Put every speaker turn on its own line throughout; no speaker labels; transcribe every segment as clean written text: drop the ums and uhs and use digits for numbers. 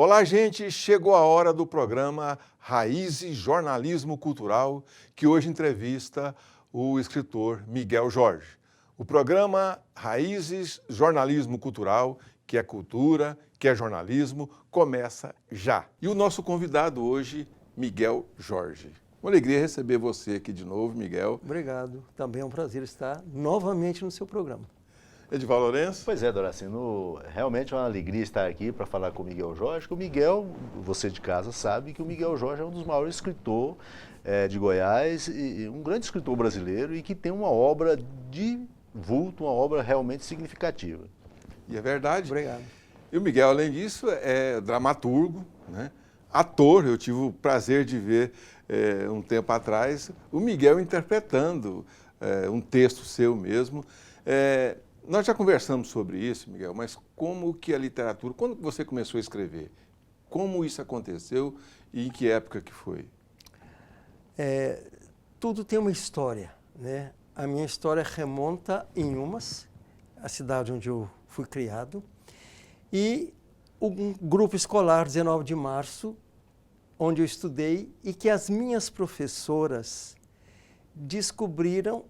Olá, gente! Chegou a hora do programa Raízes Jornalismo Cultural, que hoje entrevista o escritor Miguel Jorge. O programa Raízes Jornalismo Cultural, que é cultura, que é jornalismo, começa já. E o nosso convidado hoje, Miguel Jorge. Uma alegria receber você aqui de novo, Miguel.
Obrigado. Também é um prazer estar novamente no seu programa.
Edivaldo Lourenço?
Pois é, Doracino, realmente é uma alegria estar aqui para falar com o Miguel Jorge, que o Miguel, você de casa sabe que o Miguel Jorge é um dos maiores escritores de Goiás, e um grande escritor brasileiro e que tem uma obra de vulto, uma obra realmente significativa.
E é verdade.
Obrigado.
E o Miguel, além disso, é dramaturgo, né? Ator. Eu tive o prazer de ver um tempo atrás o Miguel interpretando um texto seu mesmo. Nós já conversamos sobre isso, Miguel, mas como que a literatura, quando você começou a escrever, como isso aconteceu e em que época que foi?
Tudo tem uma história, né? A minha história remonta em Umas, a cidade onde eu fui criado, e um grupo escolar, 19 de março, onde eu estudei, e que as minhas professoras descobriram.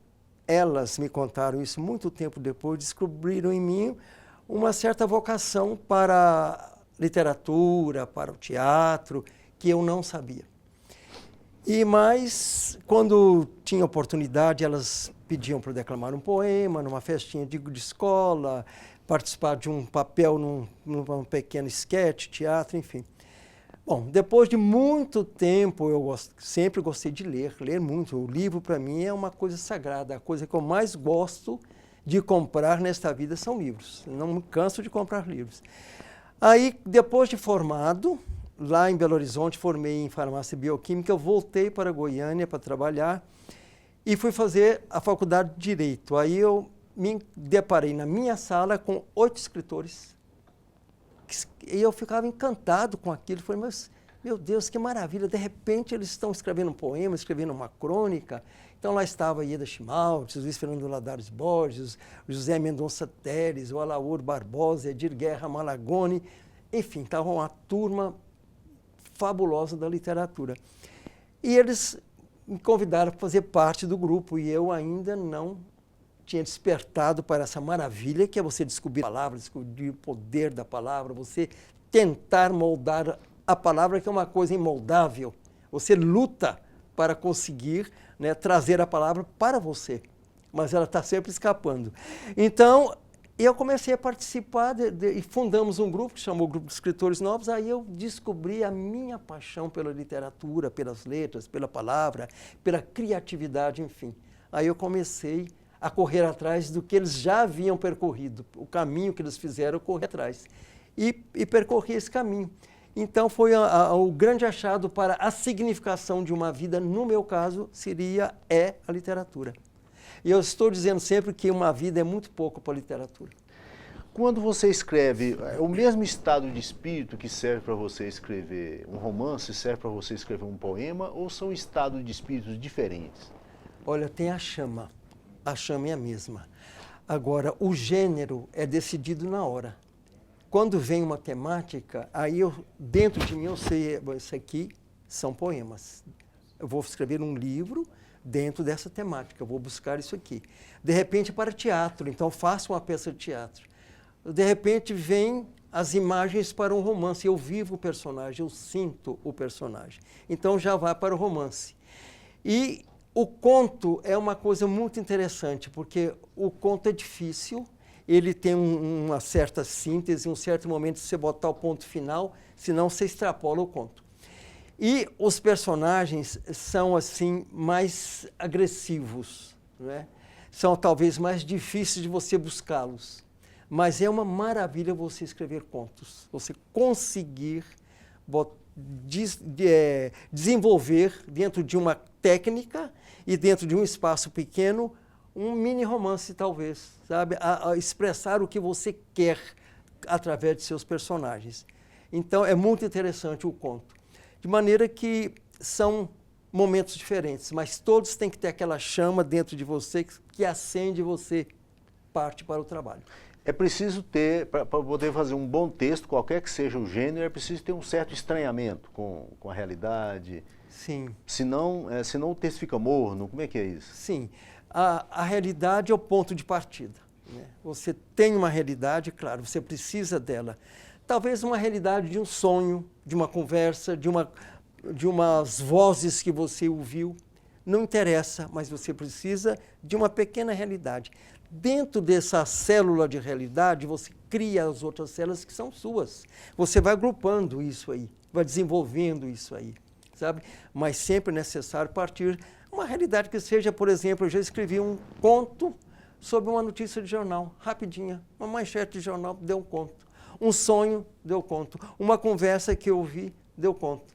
Elas me contaram isso muito tempo depois, descobriram em mim uma certa vocação para a literatura, para o teatro, que eu não sabia. Mas, quando tinha oportunidade, elas pediam para eu declamar um poema numa festinha de escola, participar de um papel num pequeno esquete, teatro, enfim. Bom, depois de muito tempo, eu sempre gostei de ler muito. O livro, para mim, é uma coisa sagrada. A coisa que eu mais gosto de comprar nesta vida são livros. Não me canso de comprar livros. Aí, depois de formado, lá em Belo Horizonte, formei em farmácia bioquímica, eu voltei para Goiânia para trabalhar e fui fazer a faculdade de Direito. Aí eu me deparei na minha sala com 8 escritores. E eu ficava encantado com aquilo. Falei, mas, meu Deus, que maravilha. De repente, eles estão escrevendo um poema, escrevendo uma crônica. Então, lá estava Ieda Chimaltes, Luiz Fernando Ladares Borges, José Mendonça Teres, o Alaor Barbosa, Edir Guerra Malagone. Enfim, estava uma turma fabulosa da literatura. E eles me convidaram para fazer parte do grupo, e eu ainda não tinha despertado para essa maravilha que é você descobrir a palavra, descobrir o poder da palavra, você tentar moldar a palavra, que é uma coisa imoldável. Você luta para conseguir, né, trazer a palavra para você, mas ela está sempre escapando. Então, eu comecei a participar e fundamos um grupo que chamou Grupo de Escritores Novos. Aí eu descobri a minha paixão pela literatura, pelas letras, pela palavra, pela criatividade, enfim. Aí eu comecei a correr atrás do que eles já haviam percorrido, o caminho que eles fizeram, eu corri atrás. E percorri esse caminho. Então, foi o grande achado para a significação de uma vida, no meu caso, é a literatura. E eu estou dizendo sempre que uma vida é muito pouco para a literatura.
Quando você escreve, é o mesmo estado de espírito que serve para você escrever um romance, serve para você escrever um poema, ou são estados de espíritos diferentes?
Olha, tem a chama. A chama é a mesma. Agora, o gênero é decidido na hora. Quando vem uma temática, aí dentro de mim eu sei, isso aqui são poemas. Eu vou escrever um livro dentro dessa temática, eu vou buscar isso aqui. De repente, para teatro, então faço uma peça de teatro. De repente, vem as imagens para um romance, eu vivo o personagem, eu sinto o personagem. Então, já vai para o romance. E o conto é uma coisa muito interessante, porque o conto é difícil, ele tem uma certa síntese, um certo momento de você botar o ponto final, senão você extrapola o conto. E os personagens são, assim, mais agressivos, né? São talvez mais difíceis de você buscá-los. Mas é uma maravilha você escrever contos, você conseguir desenvolver dentro de uma técnica e dentro de um espaço pequeno um mini romance, talvez, sabe? A expressar o que você quer através de seus personagens. Então, é muito interessante o conto. De maneira que são momentos diferentes, mas todos têm que ter aquela chama dentro de você que acende você parte para o trabalho.
É preciso ter, para poder fazer um bom texto, qualquer que seja o gênero, é preciso ter um certo estranhamento com a realidade.
Sim.
Senão o texto fica morno. Como é que é isso?
Sim. A realidade é o ponto de partida, né? Você tem uma realidade, claro, você precisa dela. Talvez uma realidade de um sonho, de uma conversa, de umas vozes que você ouviu. Não interessa, mas você precisa de uma pequena realidade. Dentro dessa célula de realidade, você cria as outras células que são suas. Você vai agrupando isso aí, vai desenvolvendo isso aí, sabe? Mas sempre é necessário partir uma realidade que seja, por exemplo, eu já escrevi um conto sobre uma notícia de jornal, rapidinha, uma manchete de jornal, deu um conto. Um sonho, deu conto. Uma conversa que eu ouvi, deu conto.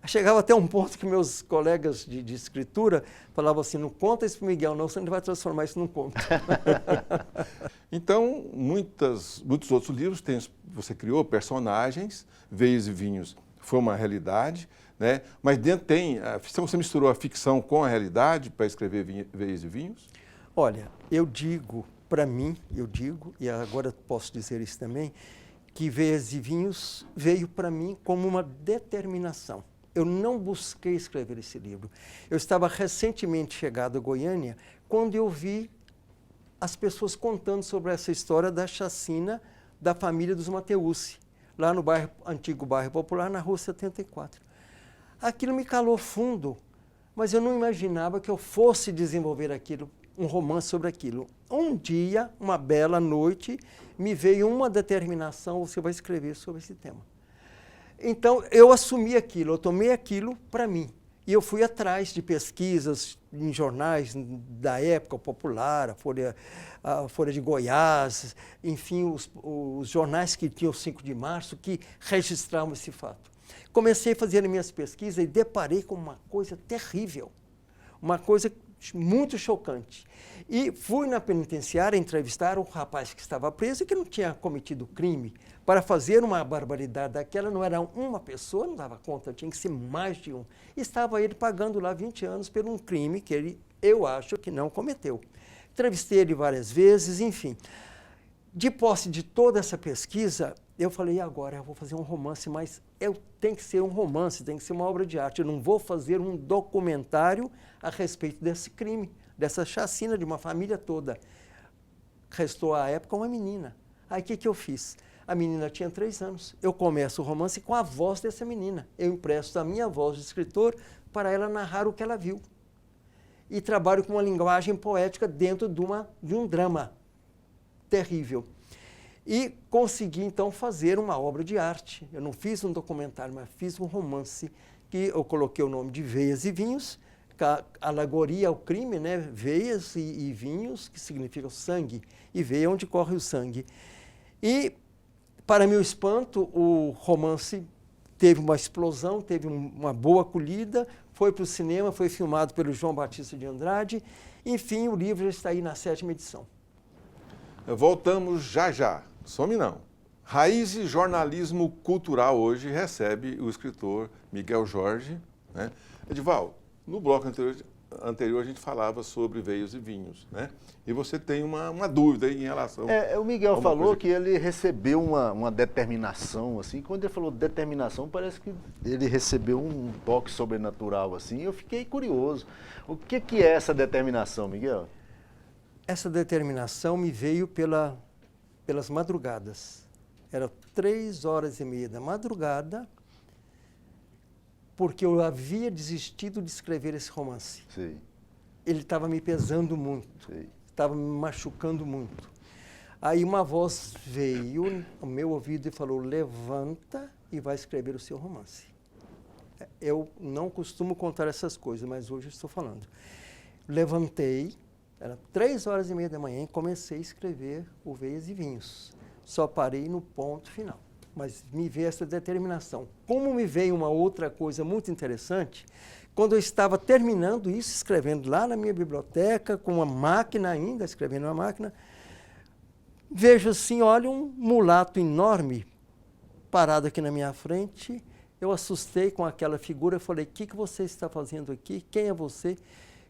Chegava até um ponto que meus colegas de escritura falavam assim, não conta isso para o Miguel, não, senão ele vai transformar isso num conto.
Então, muitos outros livros você criou personagens, Veios e Vinhos foi uma realidade, né? Mas dentro você misturou a ficção com a realidade para escrever Veios e Vinhos?
Olha, eu digo, e agora posso dizer isso também, que Veios e Vinhos veio para mim como uma determinação. Eu não busquei escrever esse livro. Eu estava recentemente chegado a Goiânia quando eu vi as pessoas contando sobre essa história da chacina da família dos Mateucci, lá no antigo bairro Popular, na Rua 74. Aquilo me calou fundo, mas eu não imaginava que eu fosse desenvolver aquilo, um romance sobre aquilo. Um dia, uma bela noite, me veio uma determinação, você vai escrever sobre esse tema. Então, eu assumi aquilo, eu tomei aquilo para mim. E eu fui atrás de pesquisas em jornais da época, Popular, a Folha de Goiás, enfim, os jornais que tinham o 5 de março, que registravam esse fato. Comecei a fazer as minhas pesquisas e deparei com uma coisa terrível, uma coisa muito chocante. E fui na penitenciária entrevistar o rapaz que estava preso e que não tinha cometido crime. Para fazer uma barbaridade daquela, não era uma pessoa, não dava conta, tinha que ser mais de um. Estava ele pagando lá 20 anos por um crime que eu acho que não cometeu. Entrevistei ele várias vezes, enfim. De posse de toda essa pesquisa, eu falei, agora eu vou fazer um romance, mas tem que ser um romance, tem que ser uma obra de arte. Eu não vou fazer um documentário a respeito desse crime, dessa chacina de uma família toda. Restou à época uma menina. Aí o que eu fiz? A menina tinha 3 anos. Eu começo o romance com a voz dessa menina. Eu empresto a minha voz de escritor para ela narrar o que ela viu. E trabalho com uma linguagem poética dentro de um drama terrível. E consegui, então, fazer uma obra de arte. Eu não fiz um documentário, mas fiz um romance que eu coloquei o nome de Veias e Vinhos, alegoria ao crime, né? Veias e vinhos, que significam sangue, e veia onde corre o sangue. E, para meu espanto, o romance teve uma explosão, teve uma boa acolhida, foi para o cinema, foi filmado pelo João Batista de Andrade. Enfim, o livro já está aí na 7ª edição.
Voltamos já. Some não. Raízes Jornalismo Cultural hoje recebe o escritor Miguel Jorge, né? Edivaldo, no bloco anterior a gente falava sobre Veios e Vinhos, né? E você tem uma dúvida aí em relação...
O Miguel falou que ele recebeu uma determinação, assim. Quando ele falou determinação, parece que ele recebeu um toque sobrenatural, assim. Eu fiquei curioso. O que é essa determinação, Miguel?
Essa determinação me veio pelas madrugadas. Era 3h30 da madrugada, porque eu havia desistido de escrever esse romance.
Sim.
Ele estava me pesando muito, estava me machucando muito. Aí uma voz veio ao meu ouvido e falou, levanta e vai escrever o seu romance. Eu não costumo contar essas coisas, mas hoje estou falando. Levantei, era 3h30 da manhã e comecei a escrever o Veias e Vinhos. Só parei no ponto final, mas me veio essa determinação. Como me veio uma outra coisa muito interessante, quando eu estava terminando isso, escrevendo lá na minha biblioteca, com uma máquina ainda, escrevendo uma máquina, vejo assim, olha, um mulato enorme parado aqui na minha frente. Eu assustei com aquela figura, falei, o que você está fazendo aqui? Quem é você?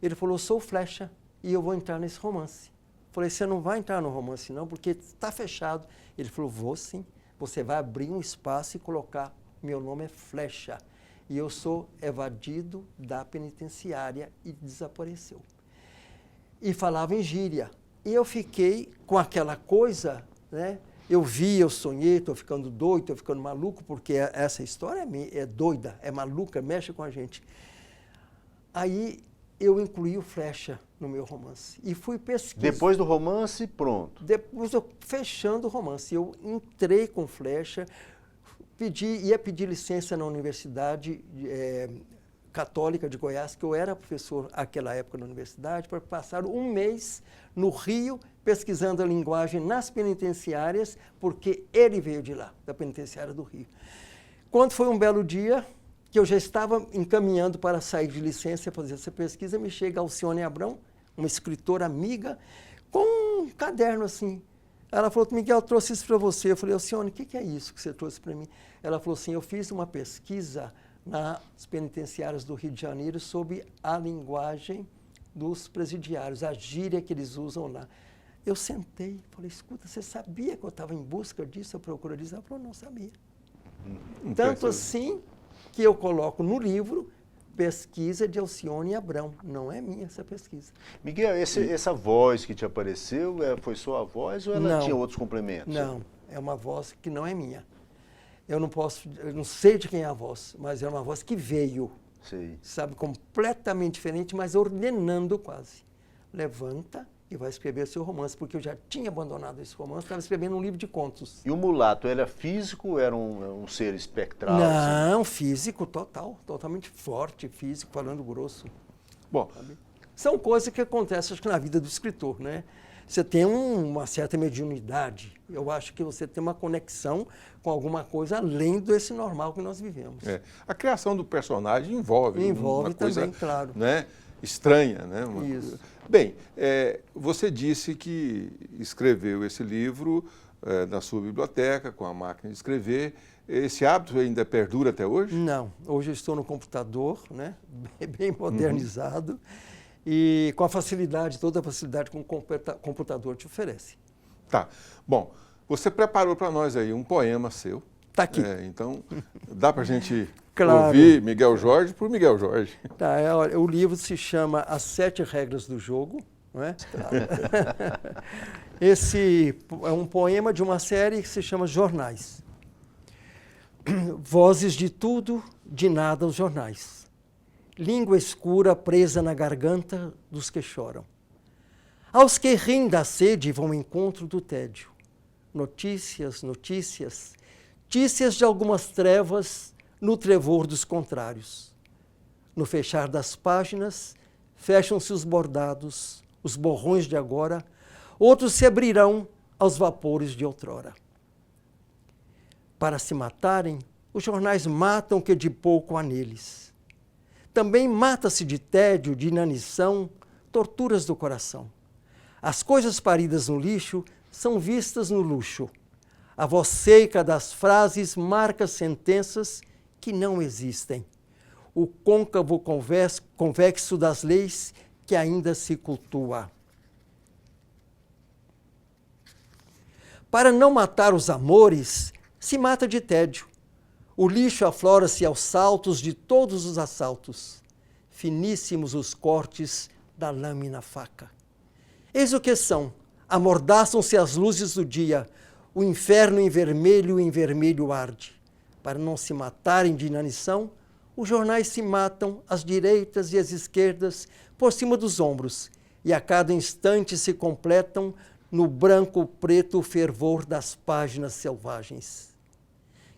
Ele falou, sou Flecha e eu vou entrar nesse romance. Falei, você não vai entrar no romance não, porque está fechado. Ele falou, vou sim. Você vai abrir um espaço e colocar, meu nome é Flecha. E eu sou evadido da penitenciária e desapareceu. E falava em gíria. E eu fiquei com aquela coisa, né? Eu vi, eu sonhei, estou ficando doido, estou ficando maluco, porque essa história é doida, é maluca, mexe com a gente. Aí eu incluí o Flecha no meu romance e fui pesquisar.
Depois do romance, pronto.
Depois eu fechando o romance, eu entrei com Flecha, ia pedir licença na Universidade Católica de Goiás, que eu era professor naquela época na universidade, para passar um mês no Rio pesquisando a linguagem nas penitenciárias, porque ele veio de lá, da penitenciária do Rio. Quando foi um belo dia, que eu já estava encaminhando para sair de licença para fazer essa pesquisa, me chega Alcione Abrão, uma escritora amiga, com um caderno assim. Ela falou, Miguel, eu trouxe isso para você. Eu falei, Alcione, o que é isso que você trouxe para mim? Ela falou assim, eu fiz uma pesquisa nas penitenciárias do Rio de Janeiro sobre a linguagem dos presidiários, a gíria que eles usam lá. Eu sentei, falei, escuta, você sabia que eu estava em busca disso, eu procuro disso? Ela falou, não sabia. Tanto assim que eu coloco no livro pesquisa de Alcione Abrão. Não é minha essa pesquisa.
Miguel, essa voz que te apareceu, foi sua voz ou ela tinha outros complementos?
Não, é uma voz que não é minha. Eu não sei de quem é a voz, mas é uma voz que veio,
Sei.
sabe, completamente diferente, mas ordenando quase. Levanta e vai escrever seu romance, porque eu já tinha abandonado esse romance, estava escrevendo um livro de contos.
E o mulato, era físico, era um ser espectral?
Não,
assim?
físico total, totalmente forte, físico, falando grosso.
Bom,
sabe? São coisas que acontecem, acho que na vida do escritor, né? Você tem uma certa mediunidade. Eu acho que você tem uma conexão com alguma coisa além desse normal que nós vivemos.
a criação do personagem envolve uma coisa,
também, claro.
Né, estranha. Né,
Isso.
Bem, você disse que escreveu esse livro na sua biblioteca, com a máquina de escrever. Esse hábito ainda perdura até hoje?
Não. Hoje eu estou no computador, né, bem modernizado. E com a facilidade, toda a facilidade que um computador te oferece.
Tá. Bom, você preparou para nós aí um poema seu.
Está aqui.
Então, dá para a gente
Claro.
ouvir Miguel Jorge por Miguel Jorge.
Tá, o livro se chama As 7 Regras do Jogo. Não é? Claro. Esse é um poema de uma série que se chama Jornais. Vozes de tudo, de nada os jornais. Língua escura presa na garganta dos que choram. Aos que riem da sede vão ao encontro do tédio. Notícias, notícias, tícias de algumas trevas no trevor dos contrários. No fechar das páginas, fecham-se os bordados, os borrões de agora, outros se abrirão aos vapores de outrora. Para se matarem, os jornais matam o que de pouco há neles. Também mata-se de tédio, de inanição, torturas do coração. As coisas paridas no lixo são vistas no luxo. A voz seca das frases marca sentenças que não existem. O côncavo convexo das leis que ainda se cultua. Para não matar os amores, se mata de tédio. O lixo aflora-se aos saltos de todos os assaltos. Finíssimos os cortes da lâmina faca. Eis o que são. Amordaçam-se as luzes do dia. O inferno em vermelho arde. Para não se matarem de inanição, os jornais se matam, as direitas e as esquerdas, por cima dos ombros. E a cada instante se completam no branco preto fervor das páginas selvagens.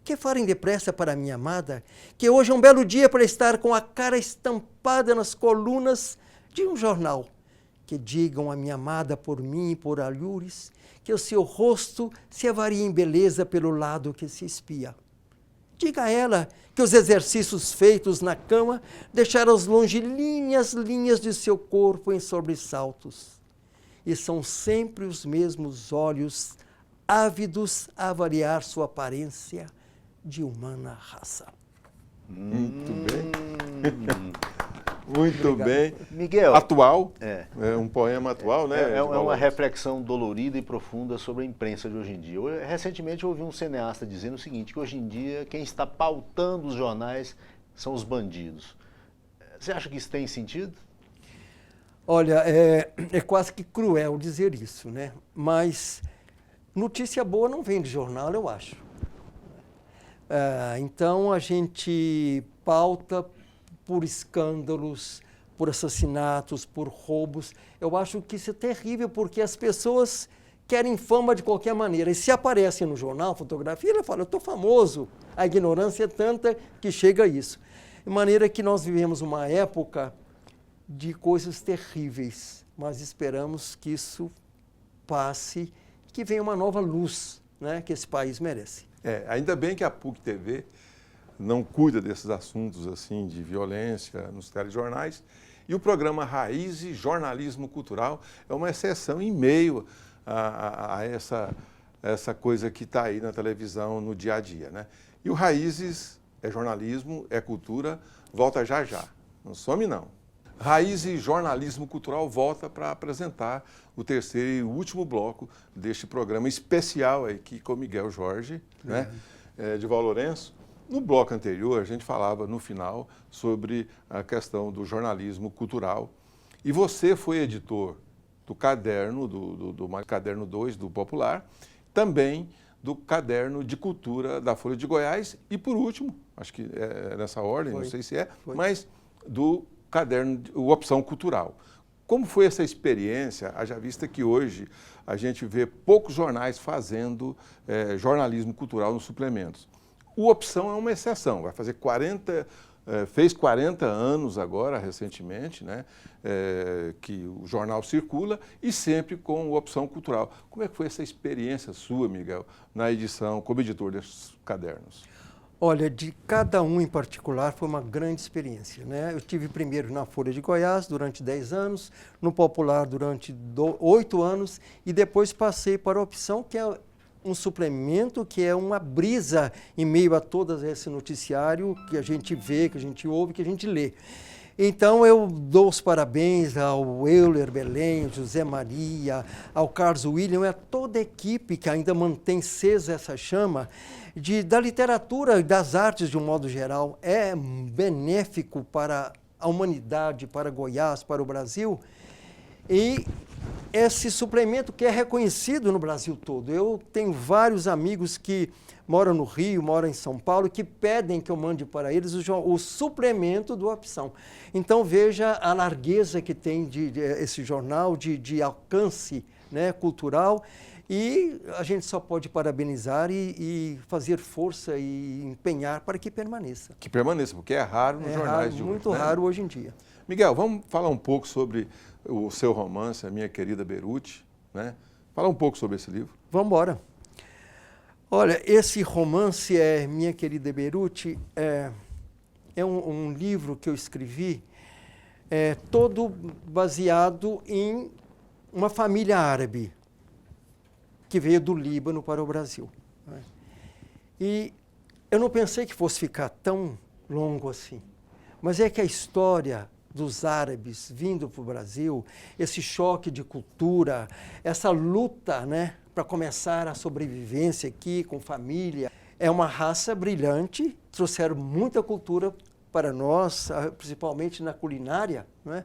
Que farem depressa para minha amada, que hoje é um belo dia para estar com a cara estampada nas colunas de um jornal. Que digam a minha amada por mim e por alhures, que o seu rosto se avaria em beleza pelo lado que se espia. Diga a ela que os exercícios feitos na cama deixaram aos longe linhas de seu corpo em sobressaltos. E são sempre os mesmos olhos, ávidos a avaliar sua aparência de humana raça.
Muito bem. Muito
Obrigado.
bem.
Miguel,
Atual,
é,
é um poema atual, né?
é
de
uma
Valores.
reflexão dolorida e profunda sobre a imprensa de hoje em dia. Recentemente eu ouvi um cineasta dizendo o seguinte, que hoje em dia quem está pautando os jornais são os bandidos. Você acha que isso tem sentido?
Olha, é quase que cruel dizer isso, né? Mas notícia boa não vem de jornal, eu acho. Então a gente pauta por escândalos, por assassinatos, por roubos. Eu acho que isso é terrível porque as pessoas querem fama de qualquer maneira. E se aparece no jornal, fotografia, ele fala, eu estou famoso. A ignorância é tanta que chega a isso. De maneira que nós vivemos uma época de coisas terríveis, mas esperamos que isso passe, que venha uma nova luz, né, que esse país merece.
Ainda bem que a PUC-TV não cuida desses assuntos assim de violência nos telejornais. E o programa Raízes Jornalismo Cultural é uma exceção em meio a essa coisa que está aí na televisão no dia a dia, né? E o Raízes é jornalismo, é cultura, volta já já. Não some não. Raízes Jornalismo Cultural volta para apresentar o terceiro e último bloco deste programa especial aqui com Miguel Jorge, né, de Val Lourenço. No bloco anterior, a gente falava no final sobre a questão do jornalismo cultural. E você foi editor do caderno, do caderno 2 do Popular, também do caderno de cultura da Folha de Goiás e, por último, acho que é nessa ordem, não sei se mas do caderno, o Opção Cultural. Como foi essa experiência, haja vista que hoje a gente vê poucos jornais fazendo jornalismo cultural nos suplementos? O Opção é uma exceção, vai fazer fez 40 anos agora, recentemente, né, que o jornal circula e sempre com o Opção Cultural. Como é que foi essa experiência sua, Miguel, na edição, como editor desses cadernos?
Olha, de cada um em particular foi uma grande experiência, né? Eu tive primeiro na Folha de Goiás durante 10 anos, no Popular durante 8 anos e depois passei para a Opção, que é um suplemento, que é uma brisa em meio a todo esse noticiário que a gente vê, que a gente ouve, que a gente lê. Então eu dou os parabéns ao Euler Belém, José Maria, ao Carlos William, a toda a equipe que ainda mantém acesa essa chama da literatura e das artes de um modo geral. É benéfico para a humanidade, para Goiás, para o Brasil. E esse suplemento que é reconhecido no Brasil todo. Eu tenho vários amigos que moram no Rio, moram em São Paulo, que pedem que eu mande para eles o suplemento do Opção. Então veja a largueza que tem esse jornal de alcance, né, cultural, e a gente só pode parabenizar e fazer força e empenhar para que permaneça.
Que permaneça, porque é raro nos jornais de hoje.
Muito raro hoje em dia.
Miguel, vamos falar um pouco sobre o seu romance, A Minha Querida Beruti, né? Fala um pouco sobre esse livro.
Vamos embora. Olha, esse romance, Minha Querida Beruti, é um livro que eu escrevi todo baseado em uma família árabe que veio do Líbano para o Brasil, né? E eu não pensei que fosse ficar tão longo assim, mas é que a história dos árabes vindo para o Brasil, esse choque de cultura, essa luta, né, para começar a sobrevivência aqui com família. É uma raça brilhante, trouxeram muita cultura para nós, principalmente na culinária, né?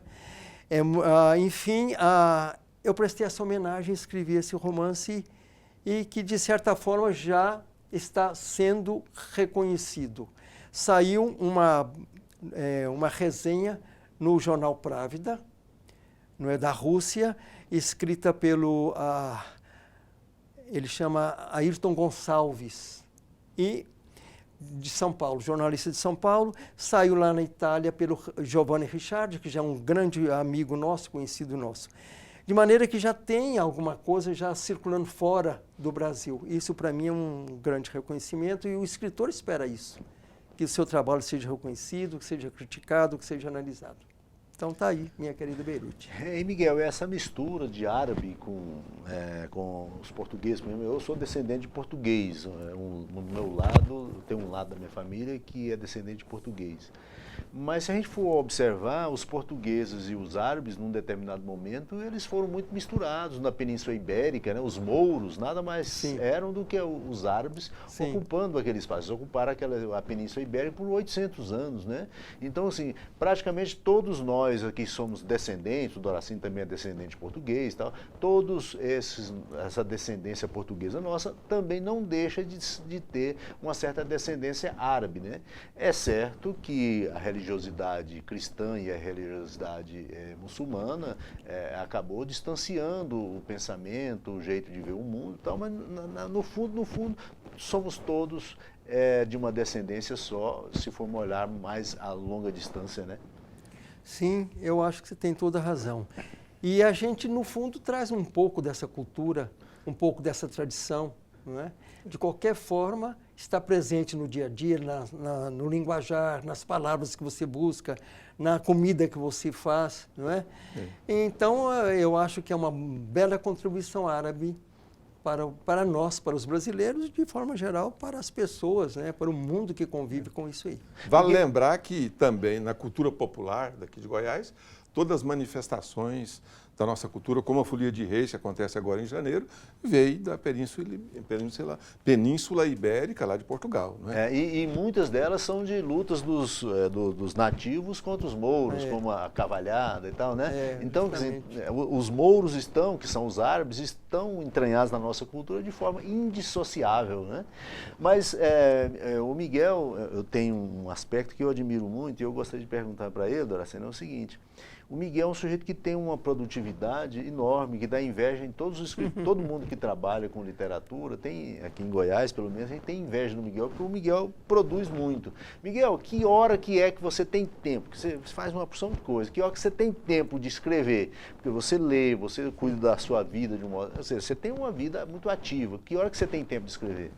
Enfim, eu prestei essa homenagem, escrevi esse romance e que, de certa forma, já está sendo reconhecido. Saiu uma resenha no jornal Pravda, não é, da Rússia, escrita pelo, ele chama Ayrton Gonçalves, e de São Paulo, jornalista de São Paulo, saiu lá na Itália pelo Giovanni Ricciardi, que já é um grande amigo nosso, conhecido nosso. De maneira que já tem alguma coisa já circulando fora do Brasil. Isso, para mim, é um grande reconhecimento e o escritor espera isso, que o seu trabalho seja reconhecido, que seja criticado, que seja analisado. Então está aí, Minha Querida Beruti.
E Miguel, essa mistura de árabe com os portugueses, eu sou descendente de português, no meu lado, tem um lado da minha família que é descendente de português. Mas se a gente for observar, os portugueses e os árabes, num determinado momento, eles foram muito misturados na Península Ibérica, né? Os mouros nada mais
Sim.
eram do que os árabes
Sim.
ocupando aquele espaço. Eles ocuparam a Península Ibérica por 800 anos, né? Então, assim, praticamente todos nós aqui somos descendentes, o Doracino também é descendente português, tal, todos essa descendência portuguesa nossa também não deixa de ter uma certa descendência árabe, né? É certo que a religiosidade cristã e a religiosidade muçulmana acabou distanciando o pensamento, o jeito de ver o mundo e tal, mas no fundo, somos todos de uma descendência só, se formos olhar mais a longa distância, né?
Sim, eu acho que você tem toda a razão. E a gente, no fundo, traz um pouco dessa cultura, um pouco dessa tradição, não é? De qualquer forma, está presente no dia a dia, no linguajar, nas palavras que você busca, na comida que você faz, não é? Então, eu acho que é uma bela contribuição árabe para nós, para os brasileiros, de forma geral, para as pessoas, né? Para o mundo que convive com isso aí.
Vale lembrar que também na cultura popular daqui de Goiás, todas as manifestações da nossa cultura, como a Folia de Reis, que acontece agora em janeiro, veio da Península Ibérica, lá de Portugal. Não é?
E muitas delas são de lutas dos nativos contra os mouros, como a cavalhada e tal, né? Então, quer dizer, os mouros que são os árabes, estão entranhados na nossa cultura de forma indissociável, né? Mas o Miguel, eu tenho um aspecto que eu admiro muito e eu gostaria de perguntar para ele, Doracino, é o seguinte: o Miguel é um sujeito que tem uma produtividade enorme, que dá inveja em todos os escritores, todo mundo que trabalha com literatura, tem aqui em Goiás, pelo menos, a gente tem inveja do Miguel, porque o Miguel produz muito. Miguel, que hora que é que você tem tempo? Que você faz uma porção de coisas. Que hora que você tem tempo de escrever? Porque você lê, você cuida da sua vida de um modo... Ou seja, você tem uma vida muito ativa. Que hora que você tem tempo de escrever?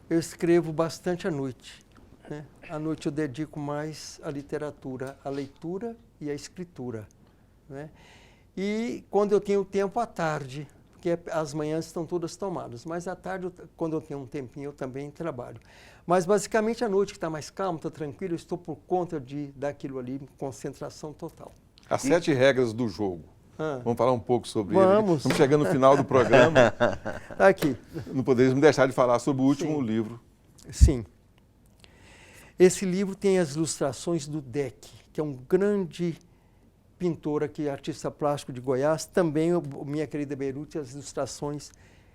Eu escrevo bastante à noite, né? À noite eu dedico mais à literatura, à leitura e à escritura, né? E quando eu tenho tempo à tarde, porque as manhãs estão todas tomadas, mas à tarde, quando eu tenho um tempinho, eu também trabalho. Mas basicamente à noite, que está mais calmo, está tranquilo, eu estou por conta daquilo ali, concentração total.
As 7 regras do jogo. Vamos falar um pouco sobre ele.
Vamos.
Estamos chegando no final do programa.
Aqui.
Não poderíamos deixar de falar sobre o último livro.
Sim. Esse livro tem as ilustrações do Deck, que é um grande pintor aqui, artista plástico de Goiás. Também, minha querida Beirute, as ilustrações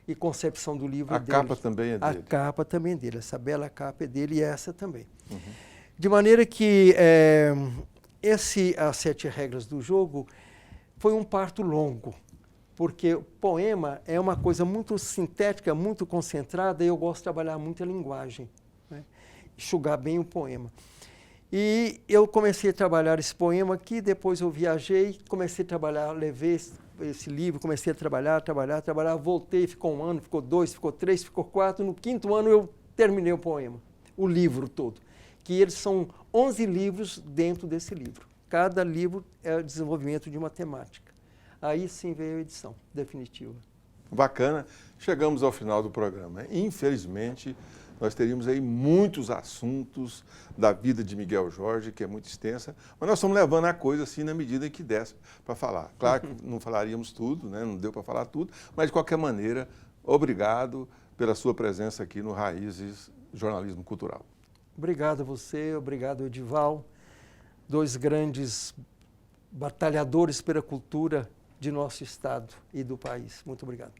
e concepção do livro dele.
A capa também é dele.
A capa também é dele. Essa bela capa é dele e essa também. De maneira que as 7 regras do jogo foi um parto longo, porque o poema é uma coisa muito sintética, muito concentrada, e eu gosto de trabalhar muito a linguagem, né? Enxugar bem o poema. E eu comecei a trabalhar esse poema aqui, depois eu viajei, comecei a trabalhar, levei esse livro, comecei a trabalhar, voltei, ficou 1 ano, ficou 2, ficou 3, ficou 4, no 5º ano eu terminei o poema, o livro todo, que eles são 11 livros dentro desse livro. Cada livro é o desenvolvimento de uma temática. Aí sim veio a edição definitiva.
Bacana. Chegamos ao final do programa. Infelizmente, nós teríamos aí muitos assuntos da vida de Miguel Jorge, que é muito extensa, mas nós estamos levando a coisa assim na medida em que desse para falar. Claro que não falaríamos tudo, né? Não deu para falar tudo, mas de qualquer maneira, obrigado pela sua presença aqui no Raízes Jornalismo Cultural.
Obrigado a você, obrigado Edival, 2 grandes batalhadores pela cultura de nosso estado e do país. Muito obrigado.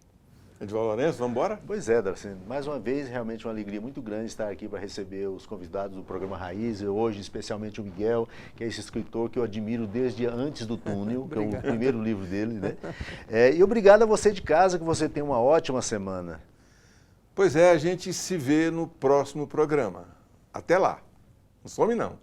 Edival Lourenço, vamos embora?
Pois é, Doracino. Mais uma vez, realmente uma alegria muito grande estar aqui para receber os convidados do programa Raiz. Hoje, especialmente o Miguel, que é esse escritor que eu admiro desde antes do Túnel, que é o primeiro livro dele, né? E obrigado a você de casa, que você tenha uma ótima semana.
Pois é, a gente se vê no próximo programa. Até lá. Não some não.